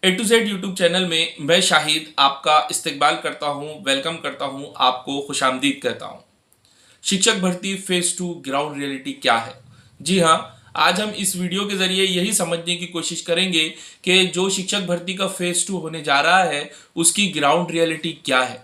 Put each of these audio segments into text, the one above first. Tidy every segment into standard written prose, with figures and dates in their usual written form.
A to Z YouTube channel में मैं शाहिद आपका इस्तकबाल करता हूं, वेलकम करता हूं, आपको खुशामदीद कहता हूं। शिक्षक भर्ती फेज 2 ग्राउंड रियलिटी क्या है? जी हाँ, आज हम इस वीडियो के जरिए यही समझने की कोशिश करेंगे कि जो शिक्षक भर्ती का फेज 2 होने जा रहा है उसकी ग्राउंड रियलिटी क्या है।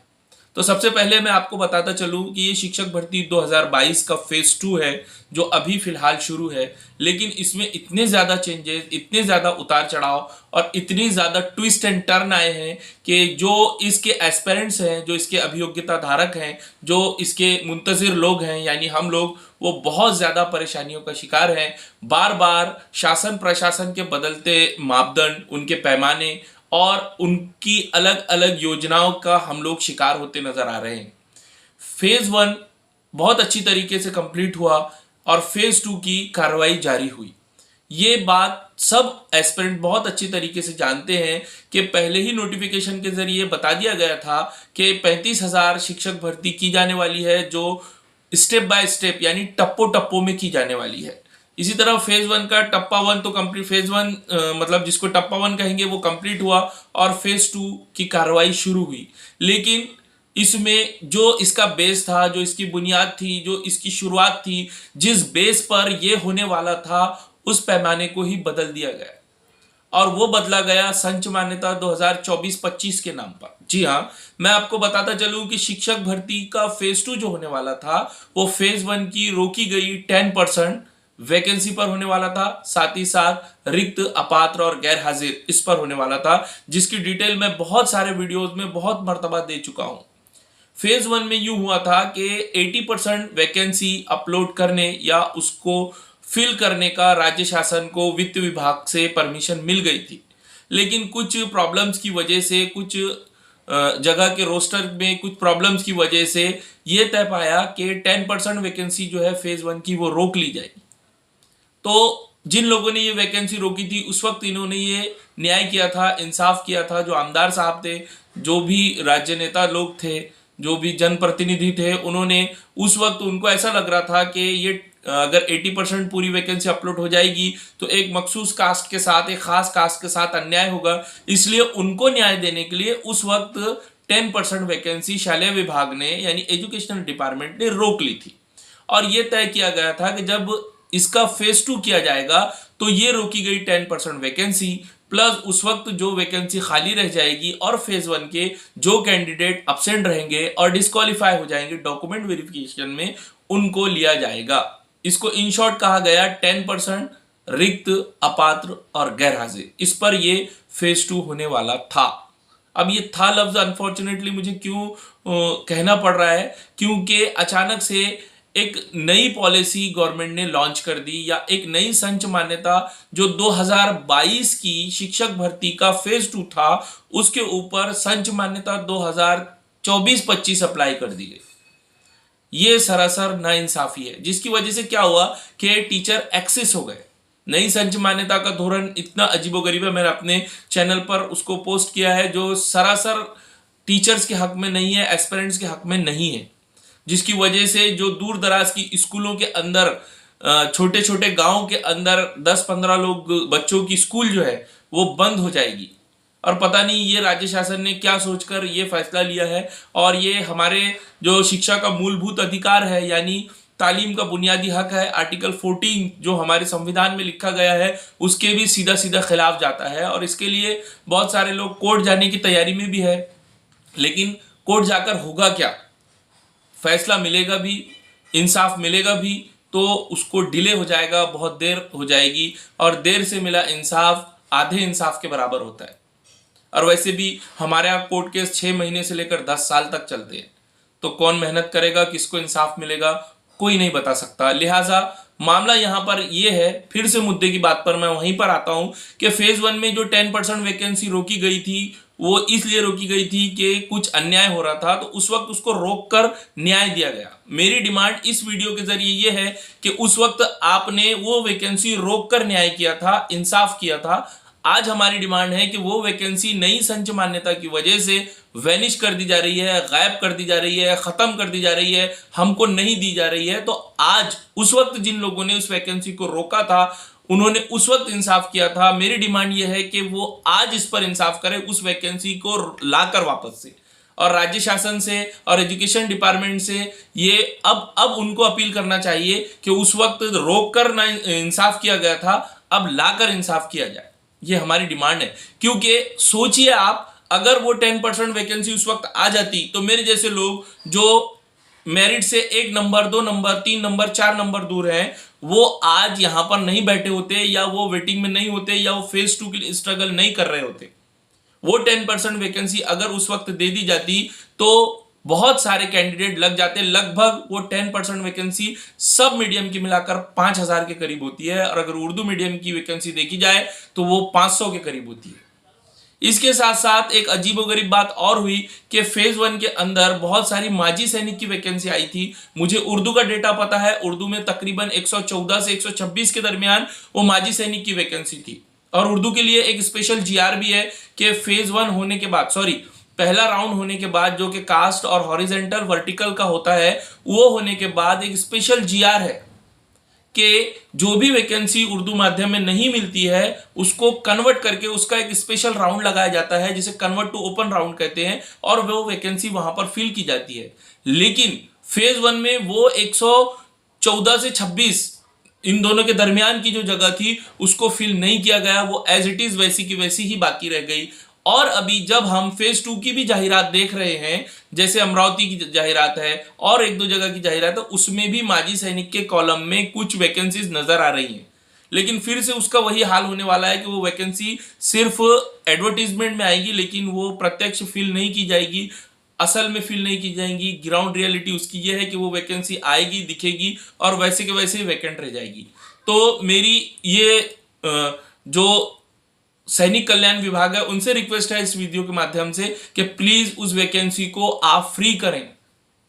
तो सबसे पहले मैं आपको बताता चलूं कि ये शिक्षक भर्ती 2022 का फेज 2 है जो अभी फिलहाल शुरू है, लेकिन इसमें इतने ज़्यादा चेंजेस, इतने ज़्यादा उतार चढ़ाव और इतनी ज़्यादा ट्विस्ट एंड टर्न आए हैं कि जो इसके एस्पेरेंट्स हैं, जो इसके अभियोग्यता धारक हैं, जो इसके मुंतज़िर लोग हैं यानी हम लोग, वो बहुत ज़्यादा परेशानियों का शिकार हैं। बार बार शासन प्रशासन के बदलते मापदंड, उनके पैमाने और उनकी अलग अलग योजनाओं का हम लोग शिकार होते नजर आ रहे हैं। फेज 1 बहुत अच्छी तरीके से कंप्लीट हुआ और फेज 2 की कार्रवाई जारी हुई। ये बात सब एस्पिरेंट बहुत अच्छी तरीके से जानते हैं कि पहले ही नोटिफिकेशन के जरिए बता दिया गया था कि 35,000 शिक्षक भर्ती की जाने वाली है, जो स्टेप बाय स्टेप यानी टप्पो टप्पो में की जाने वाली है। इसी तरह फेज 1 का टप्पा 1 तो कंप्लीट, फेज 1 मतलब जिसको टप्पा 1 कहेंगे वो कंप्लीट हुआ और फेज 2 की कार्रवाई शुरू हुई। लेकिन इसमें जो इसका बेस था, जो इसकी बुनियाद थी, जो इसकी शुरुआत थी, जिस बेस पर ये होने वाला था उस पैमाने को ही बदल दिया गया और वो बदला गया संच मान्यता 2024-25 के नाम पर। जी हाँ, मैं आपको बताता चलूं कि शिक्षक भर्ती का फेज 2 जो होने वाला था वो फेज 1 की रोकी गई 10% वैकेंसी पर होने वाला था। साथ ही साथ रिक्त, अपात्र और गैर हाजिर इस पर होने वाला था, जिसकी डिटेल मैं बहुत सारे वीडियोस में बहुत मर्तबा दे चुका हूं। फेज 1 में यूं हुआ था कि 80% वैकेंसी अपलोड करने या उसको फिल करने का राज्य शासन को वित्त विभाग से परमिशन मिल गई थी, लेकिन कुछ प्रॉब्लम्स की वजह से, कुछ जगह के रोस्टर में कुछ प्रॉब्लम्स की वजह से ये तय पाया कि 10% वैकेंसी जो है फेज 1 की वो रोक ली जाएगी। तो जिन लोगों ने ये वैकेंसी रोकी थी उस वक्त इन्होंने ये न्याय किया था, इंसाफ किया था। जो आमदार साहब थे, जो भी राज्य नेता लोग थे, जो भी जनप्रतिनिधि थे, उन्होंने उस वक्त, उनको ऐसा लग रहा था कि ये अगर 80% पूरी वैकेंसी अपलोड हो जाएगी तो एक मखसूस कास्ट के साथ, एक खास कास्ट के साथ अन्याय होगा। इसलिए उनको न्याय देने के लिए उस वक्त 10% वैकेंसी शालेय विभाग ने यानी एजुकेशनल डिपार्टमेंट ने रोक ली थी और ये तय किया गया था कि जब इसका फेज 2 किया जाएगा तो ये रोकी गई 10% वैकेंसी प्लस उस वक्त जो वैकेंसी खाली रह जाएगी और फेज 1 के जो कैंडिडेट अब्सेंट रहेंगे और डिस्क्वालीफाई हो जाएंगे डॉक्यूमेंट वेरिफिकेशन में, उनको लिया जाएगा। इसको इन शॉर्ट कहा गया 10% रिक्त, अपात्र और गैर हाजिर। इस पर ये फेज 2 होने वाला था। अब ये था लफ्ज अनफॉर्चुनेटली मुझे क्यों कहना पड़ रहा है, क्योंकि अचानक से एक नई पॉलिसी गवर्नमेंट ने लॉन्च कर दी, या एक नई संच मान्यता जो 2022 की शिक्षक भर्ती का फेज 2 था उसके ऊपर संच मान्यता 2024-25 अप्लाई कर दी गई। ये सरासर नाइंसाफी है, जिसकी वजह से क्या हुआ कि टीचर एक्सेस हो गए। नई संच मान्यता का धोरण इतना अजीबोगरीब है, मैंने अपने चैनल पर उसको पोस्ट किया है, जो सरासर टीचर्स के हक में नहीं है, एस्पिरेंट्स के हक में नहीं है, जिसकी वजह से जो दूर दराज की स्कूलों के अंदर, छोटे छोटे गांव के अंदर 10-15 लोग बच्चों की स्कूल जो है वो बंद हो जाएगी। और पता नहीं ये राज्य शासन ने क्या सोचकर ये फैसला लिया है। और ये हमारे जो शिक्षा का मूलभूत अधिकार है यानी तालीम का बुनियादी हक है, आर्टिकल 14 जो हमारे संविधान में लिखा गया है, उसके भी सीधा सीधा खिलाफ जाता है। और इसके लिए बहुत सारे लोग कोर्ट जाने की तैयारी में भी है, लेकिन कोर्ट जाकर होगा क्या? फैसला मिलेगा भी, इंसाफ मिलेगा भी, तो उसको डिले हो जाएगा, बहुत देर हो जाएगी। और देर से मिला इंसाफ आधे इंसाफ के बराबर होता है। और वैसे भी हमारे यहाँ कोर्ट केस 6 महीने से लेकर 10 साल तक चलते हैं, तो कौन मेहनत करेगा, किसको इंसाफ मिलेगा, कोई नहीं बता सकता। लिहाजा मामला यहाँ पर यह है, फिर से मुद्दे की बात पर मैं वहीं पर आता हूं कि फेज 1 में जो 10% वैकेंसी रोकी गई थी वो इसलिए रोकी गई थी कि कुछ अन्याय हो रहा था, तो उस वक्त उसको रोककर न्याय दिया गया। मेरी डिमांड इस वीडियो के जरिए ये है कि उस वक्त आपने वो वैकेंसी रोककर न्याय किया था, इंसाफ किया था। आज हमारी डिमांड है कि वो वैकेंसी नई संच मान्यता की वजह से वैनिश कर दी जा रही है, गायब कर दी जा रही है, खत्म कर दी जा रही है, हमको नहीं दी जा रही है। तो आज उस वक्त जिन लोगों ने उस वैकेंसी को रोका था उन्होंने उस वक्त इंसाफ किया था। मेरी डिमांड यह है कि वो आज इस पर इंसाफ करें, उस वैकेंसी को लाकर वापस से, और राज्य शासन से और एजुकेशन डिपार्टमेंट से ये अब उनको अपील करना चाहिए कि उस वक्त रोक कर ना इंसाफ किया गया था, अब लाकर इंसाफ किया जाए। ये हमारी डिमांड है। क्योंकि सोचिए आप, अगर वो 10% वैकेंसी उस वक्त आ जाती तो मेरे जैसे लोग जो मेरिट से 1 नंबर 2 नंबर 3 नंबर 4 नंबर दूर हैं, वो आज यहां पर नहीं बैठे होते, या वो वेटिंग में नहीं होते, या वो फेज 2 के लिए स्ट्रगल नहीं कर रहे होते। वो 10% वैकेंसी अगर उस वक्त दे दी जाती तो बहुत सारे कैंडिडेट लग जाते। लगभग वो 10% वैकेंसी सब मीडियम की मिलाकर 5000 के करीब होती है, और अगर उर्दू मीडियम की वैकेंसी देखी जाए तो वो 500 के करीब होती है। इसके साथ साथ एक अजीबोगरीब बात और हुई कि फेज 1 के अंदर बहुत सारी माजी सैनिक की वैकेंसी आई थी। मुझे उर्दू का डेटा पता है, उर्दू में तकरीबन 114 से 126 के दरमियान वो माजी सैनिक की वैकेंसी थी। और उर्दू के लिए एक स्पेशल जीआर भी है कि फेज 1 होने के बाद, पहला राउंड होने के बाद, जो कि कास्ट और हॉरिजेंटल वर्टिकल का होता है, वो होने के बाद एक स्पेशल जीआर है कि जो भी वैकेंसी उर्दू माध्यम में नहीं मिलती है उसको कन्वर्ट करके उसका एक स्पेशल राउंड लगाया जाता है, जिसे कन्वर्ट टू ओपन राउंड कहते हैं, और वो वैकेंसी वहां पर फिल की जाती है। लेकिन फेज 1 में वो 114 से 26 इन दोनों के दरमियान की जो जगह थी उसको फिल नहीं किया गया, वो एज इट इज वैसी की वैसी ही बाकी रह गई। और अभी जब हम फेज 2 की भी जाहिरात देख रहे हैं, जैसे अमरावती की जाहिरात है और एक दो जगह की जाहिरात है, उसमें भी माजी सैनिक के कॉलम में कुछ वैकेंसीज नजर आ रही हैं। लेकिन फिर से उसका वही हाल होने वाला है कि वो वैकेंसी सिर्फ एडवर्टीजमेंट में आएगी, लेकिन वो प्रत्यक्ष फिल नहीं की जाएगी, असल में फिल नहीं की जाएंगी। ग्राउंड रियलिटी उसकी ये है कि वो वैकेंसी आएगी, दिखेगी, और वैसे के वैसे वैकेंट रह जाएगी। तो मेरी ये जो सैनिक कल्याण विभाग है उनसे रिक्वेस्ट है इस वीडियो के माध्यम से कि प्लीज उस वैकेंसी को आप फ्री करें,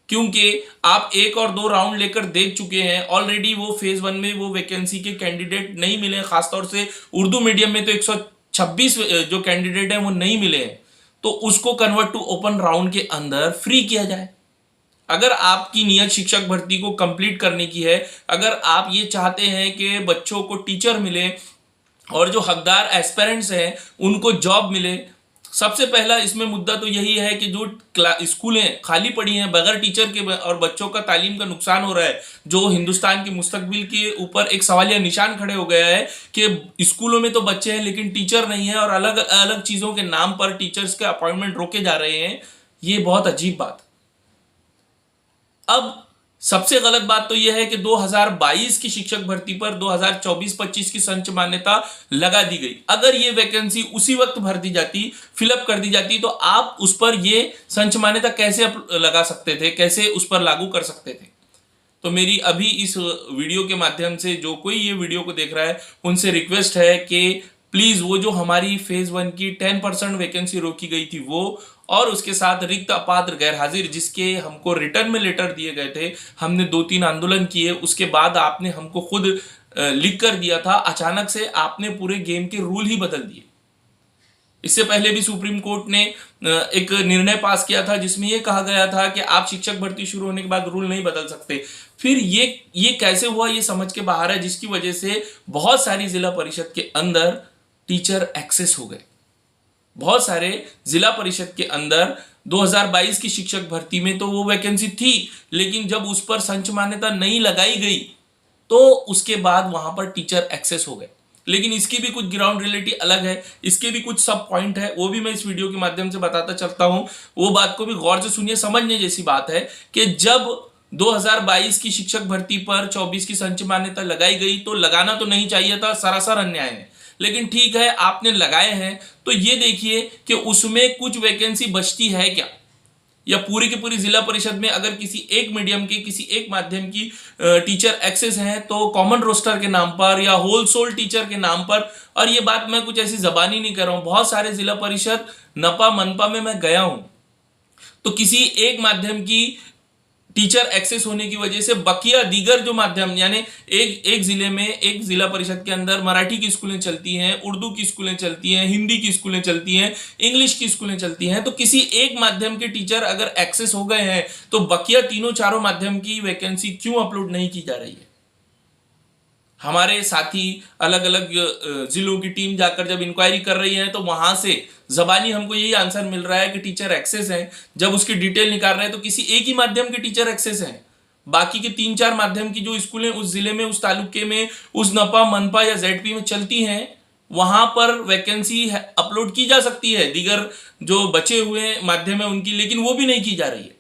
क्योंकि आप 1 और 2 राउंड लेकर देख चुके हैं ऑलरेडी। वो फेज 1 में वो वैकेंसी के कैंडिडेट नहीं मिले, खासतौर से उर्दू मीडियम में तो 126 जो कैंडिडेट हैं वो नहीं मिले हैं। तो उसको कन्वर्ट टू ओपन राउंड के अंदर फ्री किया जाए। अगर आपकी नियत शिक्षक भर्ती को कंप्लीट करने की है, अगर आप ये चाहते हैं कि बच्चों को टीचर मिले और जो हकदार एस्पिरेंट्स हैं उनको जॉब मिले, सबसे पहला इसमें मुद्दा तो यही है कि जो स्कूलें खाली पड़ी हैं बगैर टीचर के और बच्चों का तालीम का नुकसान हो रहा है, जो हिंदुस्तान के मुस्तकबिल के ऊपर एक सवालिया निशान खड़े हो गया है कि स्कूलों में तो बच्चे हैं लेकिन टीचर नहीं है, और अलग अलग चीज़ों के नाम पर टीचर्स के अपॉइंटमेंट रोके जा रहे हैं। ये बहुत अजीब बात। अब सबसे गलत बात तो यह है कि 2022 की शिक्षक भर्ती पर 2024-25 की संच मान्यता लगा दी गई। अगर ये वैकेंसी उसी वक्त भर दी जाती, फिलअप कर दी जाती, तो आप उस पर ये संच मान्यता कैसे लगा सकते थे, कैसे उस पर लागू कर सकते थे? तो मेरी अभी इस वीडियो के माध्यम से जो कोई ये वीडियो को देख रहा है उनसे रिक्वेस्ट है कि प्लीज वो जो हमारी फेज 1 की 10% वैकेंसी रोकी गई थी वो, और उसके साथ रिक्त अपात्र गैर हाजिर जिसके हमको रिटर्न में लेटर दिए गए थे, हमने 2-3 आंदोलन किए, उसके बाद आपने हमको खुद लिख कर दिया था, अचानक से आपने पूरे गेम के रूल ही बदल दिए। इससे पहले भी सुप्रीम कोर्ट ने एक निर्णय पास किया था जिसमें यह कहा गया था कि आप शिक्षक भर्ती शुरू होने के बाद रूल नहीं बदल सकते। फिर ये कैसे हुआ, ये समझ के बाहर है, जिसकी वजह से बहुत सारी जिला परिषद के अंदर टीचर एक्सेस हो गए। बहुत सारे जिला परिषद के अंदर 2022 की शिक्षक भर्ती में तो वो वैकेंसी थी, लेकिन जब उस पर संच मान्यता नहीं लगाई गई तो उसके बाद वहां पर टीचर एक्सेस हो गए। लेकिन इसकी भी कुछ ग्राउंड रियलिटी अलग है, इसके भी कुछ सब पॉइंट है, वो भी मैं इस वीडियो के माध्यम से बताता चलता हूं। वो बात को भी गौर से सुनिए, समझने जैसी बात है कि जब 2022 की शिक्षक भर्ती पर 24 की संच मान्यता लगाई गई तो लगाना तो नहीं चाहिए था, सरासर अन्याय है, लेकिन ठीक है आपने लगाए हैं तो ये देखिए कि उसमें कुछ वैकेंसी बचती है क्या, या पूरी की पूरी जिला परिषद में अगर किसी एक मीडियम की किसी एक माध्यम की टीचर एक्सेस हैं तो कॉमन रोस्टर के नाम पर या होल सोल टीचर के नाम पर, और ये बात मैं कुछ ऐसी जबानी नहीं कर रहा हूं, बहुत सारे जिला परिषद नपा मनपा में मैं गया हूं, तो किसी एक माध्यम की टीचर एक्सेस होने की वजह से बकिया दीगर जो माध्यम, यानी एक जिले में एक जिला परिषद के अंदर मराठी की स्कूलें चलती हैं, उर्दू की स्कूलें चलती हैं, हिंदी की स्कूलें चलती हैं, इंग्लिश की स्कूलें चलती हैं, तो किसी एक माध्यम के टीचर अगर एक्सेस हो गए हैं तो बकिया तीनों चारों माध्यम की वैकेंसी क्यों अपलोड नहीं की जा रही है? हमारे साथी अलग अलग जिलों की टीम जाकर जब इंक्वायरी कर रही है तो वहां से जबानी हमको यही आंसर मिल रहा है कि टीचर एक्सेस है। जब उसकी डिटेल निकाल रहे हैं तो किसी एक ही माध्यम के टीचर एक्सेस हैं, बाकी के 3-4 माध्यम की जो स्कूलें उस जिले में, उस तालुके में, उस नपा, मनपा या जेडपी में चलती हैं, वहां पर वैकेंसी अपलोड की जा सकती है दीगर जो बचे हुए माध्यम है उनकी, लेकिन वो भी नहीं की जा रही है।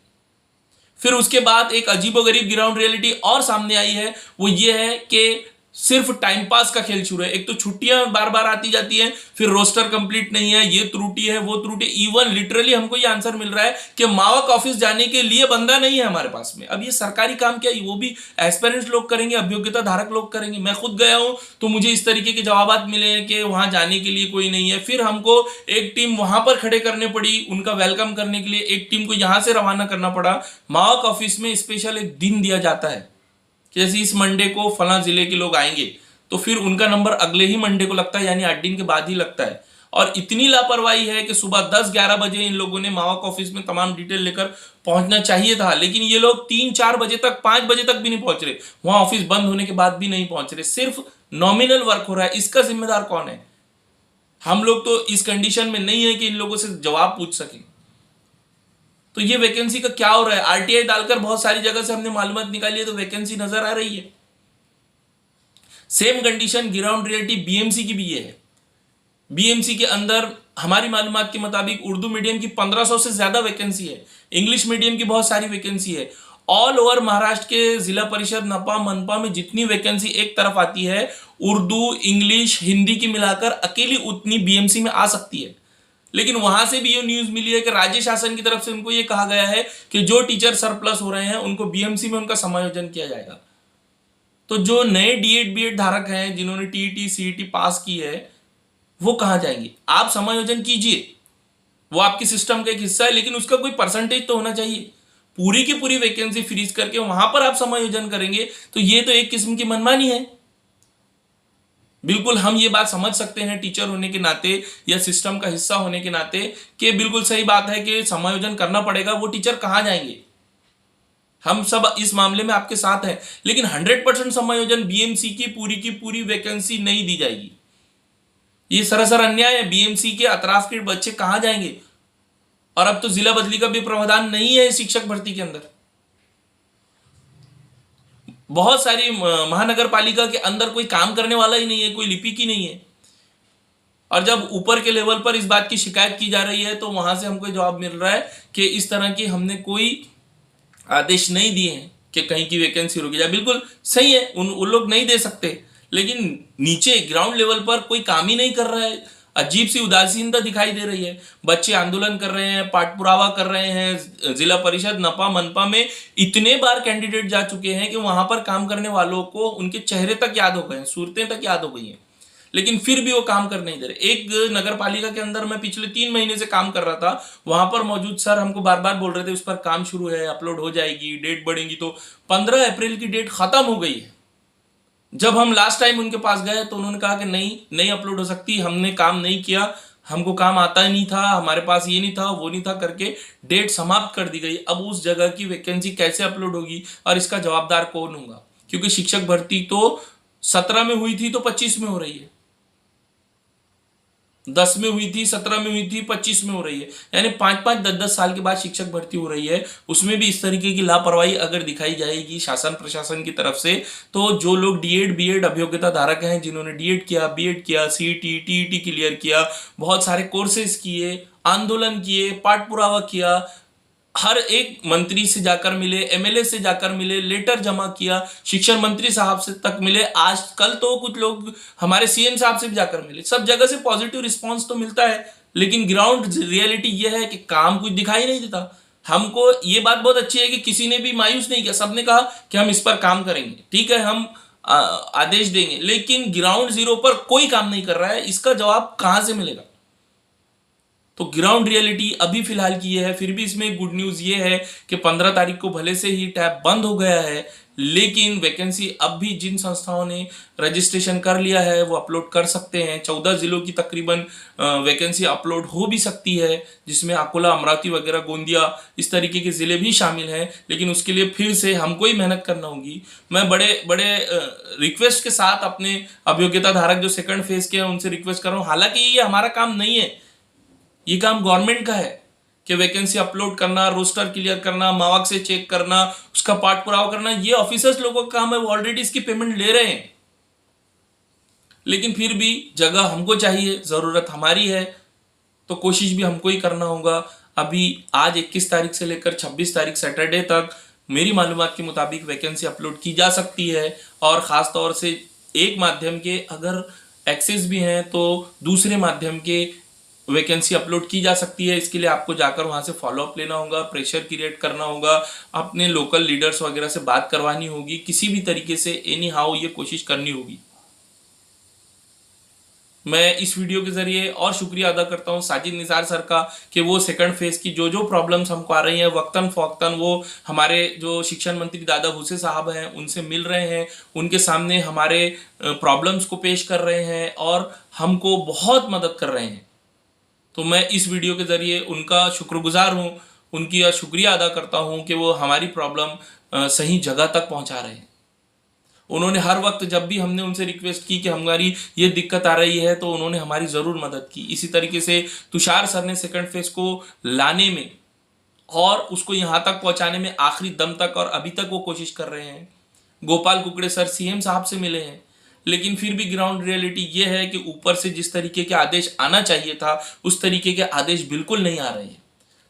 फिर उसके बाद एक अजीबोगरीब ग्राउंड रियलिटी और सामने आई है, वो ये है कि सिर्फ टाइम पास का खेल शुरू है। एक तो छुट्टियां बार बार आती जाती हैं, फिर रोस्टर कंप्लीट नहीं है, ये त्रुटि है, वो त्रुटि। इवन लिटरली हमको ये आंसर मिल रहा है कि मावक ऑफिस जाने के लिए बंदा नहीं है हमारे पास में। अब ये सरकारी काम क्या है, वो भी एस्पिरेंट्स लोग करेंगे, अभियोग्यता धारक लोग करेंगे। मैं खुद गया हूं तो मुझे इस तरीके के जवाब मिले हैं कि वहां जाने के लिए कोई नहीं है। फिर हमको एक टीम वहां पर खड़े करने पड़ी उनका वेलकम करने के लिए, एक टीम को यहां से रवाना करना पड़ा। मावक ऑफिस में स्पेशल एक दिन दिया जाता है कि जैसे इस मंडे को फला जिले के लोग आएंगे, तो फिर उनका नंबर अगले ही मंडे को लगता है, यानी 8 दिन के बाद ही लगता है। और इतनी लापरवाही है कि सुबह 10-11 बजे इन लोगों ने मावक ऑफिस में तमाम डिटेल लेकर पहुंचना चाहिए था, लेकिन ये लोग 3-4 बजे तक, 5 बजे तक भी नहीं पहुंच रहे, वहां ऑफिस बंद होने के बाद भी नहीं पहुंच रहे। सिर्फ नॉमिनल वर्क हो रहा है। इसका जिम्मेदार कौन है? हम लोग तो इस कंडीशन में नहीं है कि इन लोगों से जवाब पूछ सकें। तो ये वैकेंसी का क्या हो रहा है? आरटीआई डालकर बहुत सारी जगह से हमने मालूमात निकाली है तो वैकेंसी नजर आ रही है। Same condition ground reality BMC की भी ये है। बीएमसी के अंदर हमारी मालूमात के मुताबिक उर्दू मीडियम की 1500 से ज्यादा वैकेंसी है, इंग्लिश मीडियम की बहुत सारी वैकेंसी है। ऑल ओवर महाराष्ट्र के जिला परिषद, नपा, मनपा में जितनी वैकेंसी एक तरफ आती है, उर्दू, इंग्लिश, हिंदी की मिलाकर अकेली उतनी बीएमसी में आ सकती है। लेकिन वहां से भी ये न्यूज मिली है कि राज्य शासन की तरफ से उनको ये कहा गया है कि जो टीचर सरप्लस हो रहे हैं उनको बीएमसी में उनका समायोजन किया जाएगा। तो जो नए डीएड बीएड धारक हैं जिन्होंने टीईटी सीईटी पास की है, वो कहां जाएंगे? आप समायोजन कीजिए, वो आपकी सिस्टम का एक हिस्सा है, लेकिन उसका कोई परसेंटेज तो होना चाहिए। पूरी की पूरी वैकेंसी फ्रीज करके वहां पर आप समायोजन करेंगे तो ये तो एक किस्म की मनमानी है। बिल्कुल हम ये बात समझ सकते हैं टीचर होने के नाते या सिस्टम का हिस्सा होने के नाते कि बिल्कुल सही बात है कि समायोजन करना पड़ेगा। वो टीचर कहां जाएंगे? हम सब इस मामले में आपके साथ हैं, लेकिन 100% समायोजन बीएमसी की पूरी वैकेंसी नहीं दी जाएगी। ये सरासर अन्याय है। बीएमसी के अतराफ के बच्चे कहां जाएंगे? और अब तो जिला बदली का भी प्रावधान नहीं है शिक्षक भर्ती के अंदर। बहुत सारी महानगर पालिका के अंदर कोई काम करने वाला ही नहीं है, कोई लिपिक ही नहीं है। और जब ऊपर के लेवल पर इस बात की शिकायत की जा रही है तो वहां से हमको जवाब मिल रहा है कि इस तरह की हमने कोई आदेश नहीं दिए हैं कि कहीं की वैकेंसी रोकी जाए। बिल्कुल सही है, उन लोग नहीं दे सकते, लेकिन नीचे ग्राउंड लेवल पर कोई काम ही नहीं कर रहा है। अजीब सी उदासीनता दिखाई दे रही है। बच्चे आंदोलन कर रहे हैं, पाठ पुरावा कर रहे हैं। जिला परिषद, नपा, मनपा में इतने बार कैंडिडेट जा चुके हैं कि वहां पर काम करने वालों को उनके चेहरे तक याद हो गए हैं, सूरतें तक याद हो गई हैं, लेकिन फिर भी वो काम कर नहीं दे रहे। एक नगर पालिका के अंदर मैं पिछले 3 महीने से काम कर रहा था, वहां पर मौजूद सर हमको बार बार बोल रहे थे उस पर काम शुरू है, अपलोड हो जाएगी, डेट बढ़ेगी। तो 15 अप्रैल की डेट खत्म हो गई है। जब हम लास्ट टाइम उनके पास गए तो उन्होंने कहा कि नहीं अपलोड हो सकती, हमने काम नहीं किया, हमको काम आता ही नहीं था, हमारे पास ये नहीं था, वो नहीं था करके डेट समाप्त कर दी गई। अब उस जगह की वैकेंसी कैसे अपलोड होगी और इसका जवाबदार कौन होगा? क्योंकि शिक्षक भर्ती तो 17 में हुई थी तो 25 में हो रही है, 10 में हुई थी, 17 में हुई थी, 25 में हो रही है। यानी 5-5, 10-10 साल के बाद शिक्षक भर्ती हो रही है। उसमें भी इस तरीके की लापरवाही अगर दिखाई जाएगी शासन प्रशासन की तरफ से, तो जो लोग डीएड बीएड अभियोग्यता धारक हैं, जिन्होंने डीएड किया, बीएड किया, सीईटी टीईटी क्लियर किया, बहुत सारे कोर्सेज किए, आंदोलन किए, पाठ पुरावा किया, हर एक मंत्री से जाकर मिले, एमएलए से जाकर मिले, लेटर जमा किया, शिक्षण मंत्री साहब से तक मिले, आज कल तो कुछ लोग हमारे सीएम साहब से भी जाकर मिले। सब जगह से पॉजिटिव रिस्पांस तो मिलता है, लेकिन ग्राउंड रियलिटी यह है कि काम कुछ दिखाई नहीं देता। हमको ये बात बहुत अच्छी है कि किसी ने भी मायूस नहीं किया, सबने कहा कि हम इस पर काम करेंगे, ठीक है, हम आदेश देंगे, लेकिन ग्राउंड जीरो पर कोई काम नहीं कर रहा है। इसका जवाब कहां से मिलेगा? तो ग्राउंड रियलिटी अभी फिलहाल की ये है। फिर भी इसमें गुड न्यूज़ ये है कि 15 तारीख को भले से ही टैब बंद हो गया है, लेकिन वैकेंसी अब भी जिन संस्थाओं ने रजिस्ट्रेशन कर लिया है वो अपलोड कर सकते हैं। 14 जिलों की तकरीबन वैकेंसी अपलोड हो भी सकती है, जिसमें अकोला, अमरावती वगैरह, गोंदिया इस तरीके के ज़िले भी शामिल हैं। लेकिन उसके लिए फिर से हमको ही मेहनत करना होगी। मैं बड़े बड़े रिक्वेस्ट के साथ अपने अभियोग्यता धारक जो सेकंड फेज के हैं उनसे रिक्वेस्ट कर रहा हूँ। हालांकि ये हमारा काम नहीं है, ये काम गवर्नमेंट का है कि वैकेंसी अपलोड करना, रोस्टर क्लियर करना, मार्क्स से चेक करना, उसका पाठ पुरावा करना, ये ऑफिसर्स लोगों का काम है। वो ऑलरेडी इसकी पेमेंट ले रहे हैं। लेकिन फिर भी जगह हमको चाहिए, जरूरत हमारी है, तो कोशिश भी हमको ही करना होगा। अभी आज 21 तारीख से लेकर 26 तारीख सैटरडे तक मेरी मालूमात के मुताबिक वैकेंसी अपलोड की जा सकती है। और ख़ास तौर से एक माध्यम के अगर एक्सेस भी हैं तो दूसरे माध्यम के वैकेंसी अपलोड की जा सकती है। इसके लिए आपको जाकर वहाँ से फॉलोअप लेना होगा, प्रेशर क्रिएट करना होगा, अपने लोकल लीडर्स वगैरह से बात करवानी होगी, किसी भी तरीके से एनी हाउ ये कोशिश करनी होगी। मैं इस वीडियो के जरिए और शुक्रिया अदा करता हूं साजिद निसार सर का कि वो सेकंड फेज की जो जो प्रॉब्लम्स हमको आ रही हैं वक्तन फौक्तन वो हमारे जो शिक्षण मंत्री दादा भूसे साहब हैं उनसे मिल रहे हैं, उनके सामने हमारे प्रॉब्लम्स को पेश कर रहे हैं और हमको बहुत मदद कर रहे हैं। तो मैं इस वीडियो के ज़रिए उनका शुक्रगुजार हूँ, उनकी शुक्रिया अदा करता हूँ कि वो हमारी प्रॉब्लम सही जगह तक पहुँचा रहे हैं। उन्होंने हर वक्त जब भी हमने उनसे रिक्वेस्ट की कि हमारी ये दिक्कत आ रही है तो उन्होंने हमारी ज़रूर मदद की। इसी तरीके से तुषार सर ने सेकंड फेज को लाने में और उसको यहाँ तक पहुँचाने में आखिरी दम तक और अभी तक वो कोशिश कर रहे हैं। गोपाल कुकड़े सर सीएम साहब से मिले हैं, लेकिन फिर भी ग्राउंड रियलिटी ये है कि ऊपर से जिस तरीके के आदेश आना चाहिए था उस तरीके के आदेश बिल्कुल नहीं आ रहे हैं।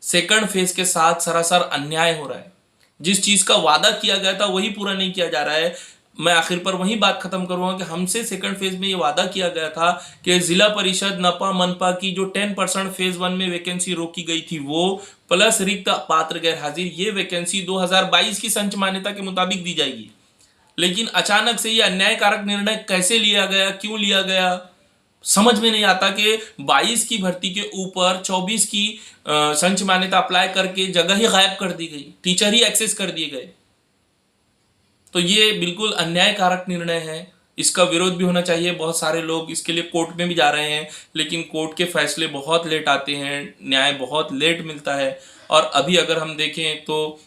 सेकंड फेज के साथ सरासर अन्याय हो रहा है। जिस चीज़ का वादा किया गया था वही पूरा नहीं किया जा रहा है। मैं आखिर पर वही बात खत्म करूंगा कि हमसे सेकंड फेज में ये वादा किया गया था कि जिला परिषद, नपा, मनपा की जो 10% फेज 1 में वैकेंसी रोकी गई थी वो प्लस रिक्त पात्र गैर हाजिर, ये वैकेंसी 2022 की संच मान्यता के मुताबिक दी जाएगी। लेकिन अचानक से ये अन्यायकारक निर्णय कैसे लिया गया, क्यों लिया गया, समझ में नहीं आता कि 22 की भर्ती के ऊपर 24 की संच मान्यता अप्लाई करके जगह ही गायब कर दी गई, टीचर ही एक्सेस कर दिए गए। तो ये बिल्कुल अन्यायकारक निर्णय है, इसका विरोध भी होना चाहिए। बहुत सारे लोग इसके लिए कोर्ट में भी जा रहे हैं, लेकिन कोर्ट के फैसले बहुत लेट आते हैं, न्याय बहुत लेट मिलता है। और अभी अगर हम देखें तो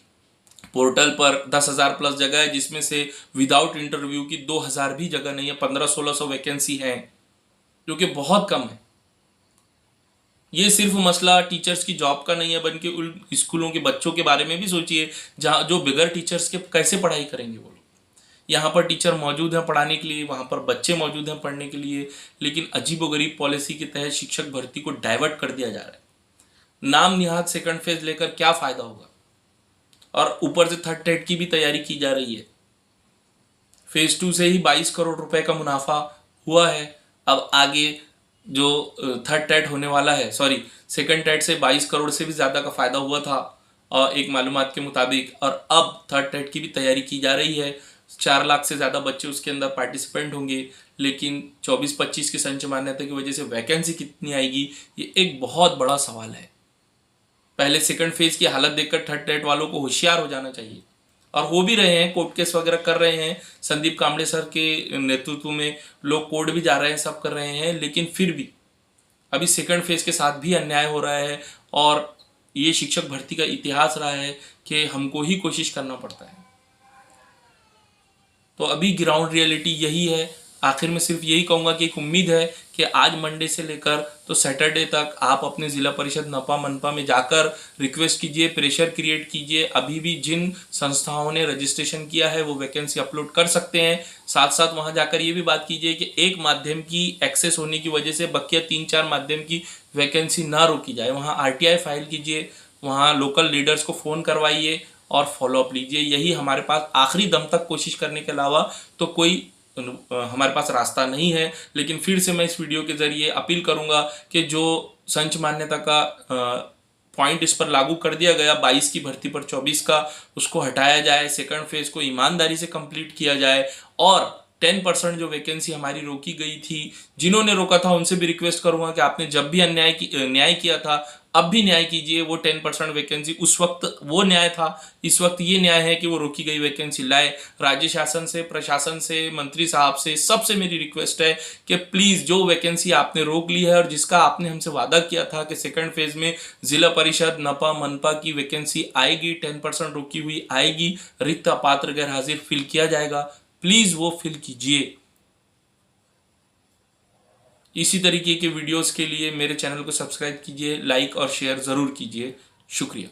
पोर्टल पर 10,000 प्लस जगह है, जिसमें से विदाउट इंटरव्यू की 2,000 भी जगह नहीं है। 1500-1600 वैकेंसी है, जो कि बहुत कम है। ये सिर्फ मसला टीचर्स की जॉब का नहीं है, बल्कि उन स्कूलों के बच्चों के बारे में भी सोचिए जहाँ जो बगैर टीचर्स के कैसे पढ़ाई करेंगे वो लोग। यहाँ पर टीचर मौजूद हैं पढ़ाने के लिए, वहाँ पर बच्चे मौजूद हैं पढ़ने के लिए, लेकिन अजीबोगरीब पॉलिसी के तहत शिक्षक भर्ती को डाइवर्ट कर दिया जा रहा है। नाम निहात सेकंड फेज लेकर क्या फ़ायदा होगा, और ऊपर से थर्ड टेट की भी तैयारी की जा रही है। फेज 2 से ही 22 करोड़ रुपए का मुनाफा हुआ है। अब आगे जो थर्ड टेट होने वाला है, सॉरी सेकंड टेट से 22 करोड़ से भी ज़्यादा का फ़ायदा हुआ था और एक मालूमात के मुताबिक, और अब थर्ड टेट की भी तैयारी की जा रही है। 4 लाख से ज़्यादा बच्चे उसके अंदर पार्टिसिपेंट होंगे, लेकिन 24-25 की संच मान्यता की वजह से वैकेंसी कितनी आएगी, ये एक बहुत बड़ा सवाल है। पहले सेकंड फेज की हालत देखकर थर्ड टेट वालों को होशियार हो जाना चाहिए, और हो भी रहे हैं, कोर्ट केस वगैरह कर रहे हैं। संदीप कामड़े सर के नेतृत्व में लोग कोर्ट भी जा रहे हैं, सब कर रहे हैं, लेकिन फिर भी अभी सेकंड फेज के साथ भी अन्याय हो रहा है। और ये शिक्षक भर्ती का इतिहास रहा है कि हमको ही कोशिश करना पड़ता है। तो अभी ग्राउंड रियलिटी यही है। आखिर में सिर्फ यही कहूँगा कि एक उम्मीद है कि आज मंडे से लेकर तो सैटरडे तक आप अपने ज़िला परिषद, नपा, मनपा में जाकर रिक्वेस्ट कीजिए, प्रेशर क्रिएट कीजिए। अभी भी जिन संस्थाओं ने रजिस्ट्रेशन किया है वो वैकेंसी अपलोड कर सकते हैं। साथ साथ वहाँ जाकर ये भी बात कीजिए कि एक माध्यम की एक्सेस होने की वजह से बकिया 3-4 माध्यम की वैकेंसी ना रोकी जाए। वहाँ RTI फाइल कीजिए, वहाँ लोकल लीडर्स को फ़ोन करवाइए और फॉलोअप लीजिए। यही हमारे पास आखिरी दम तक कोशिश करने के अलावा तो कोई हमारे पास रास्ता नहीं है। लेकिन फिर से मैं इस वीडियो के ज़रिए अपील करूंगा कि जो संच मान्यता का पॉइंट इस पर लागू कर दिया गया 22 की भर्ती पर 24 का, उसको हटाया जाए, सेकंड फेज को ईमानदारी से कंप्लीट किया जाए, और 10% जो वैकेंसी हमारी रोकी गई थी, जिन्होंने रोका था उनसे भी रिक्वेस्ट करूंगा कि आपने जब भी न्याय किया था अब भी न्याय कीजिए। वो 10% वैकेंसी उस वक्त वो न्याय था, इस वक्त ये न्याय है कि वो रोकी गई वैकेंसी लाए। राज्य शासन से, प्रशासन से, मंत्री साहब से, सबसे मेरी रिक्वेस्ट है कि प्लीज़ जो वैकेंसी आपने रोक ली है और जिसका आपने हमसे वादा किया था कि सेकंड फेज में जिला परिषद, नपा, मनपा की वैकेंसी आएगी, 10% रोकी हुई आएगी, रिक्त अपात्र गैर हाजिर फिल किया जाएगा, प्लीज़ वो फिल कीजिए। इसी तरीके के वीडियोस के लिए मेरे चैनल को सब्सक्राइब कीजिए, लाइक और शेयर ज़रूर कीजिए। शुक्रिया।